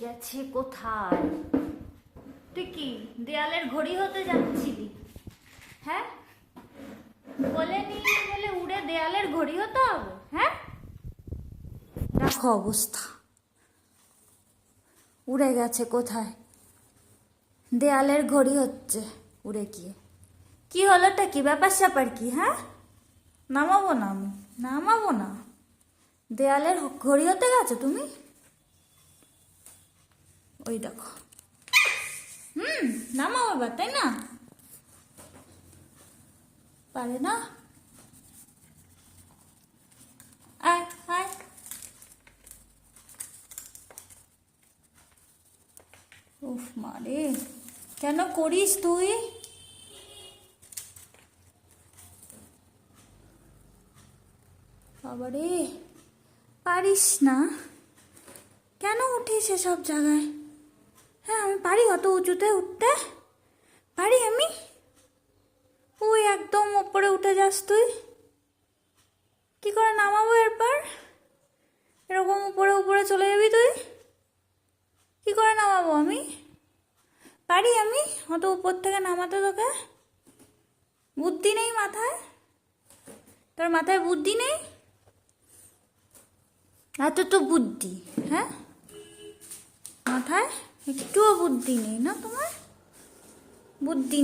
গেছে কোথায়? তুই কি দেয়ালের ঘড়ি হতে যাচ্ছিলি? হ্যাঁ, বলে নিয়ে বলে উড়ে দেয়ালের ঘড়ি হতে হবে? হ্যাঁ, দেখো অবস্থা, উড়ে গেছে কোথায়, দেয়ালের ঘড়ি হচ্ছে উড়ে গিয়ে। কি হলোটা কি, ব্যাপার স্যাপার কি? হ্যাঁ, নামাবো না, আমি নামাবো না। দেয়ালের ঘড়ি হতে গেছো তুমি? ওই দেখো, নামাও এবার, তাই না? পারে না, আয় আয়। উফ মারে, কেন করিস তুই? বাবারে, পারিস না? কেন উঠিস এসব জায়গায়? হ্যাঁ, আমি পারি অত উঁচুতে উঠতে? পারি আমি? ওই একদম ওপরে উঠে যাস তুই, কি করে নামাবো এরপর? এরকম উপরে উপরে চলে যাবি তুই, কি করে নামাবো আমি? পারি আমি অত উপর থেকে নামাতে? তোকে বুদ্ধি নেই মাথায়? তোর মাথায় বুদ্ধি নেই? এত তো বুদ্ধি, হ্যাঁ, মাথায় একটুও বুদ্ধি নেই না তোমার? বুদ্ধি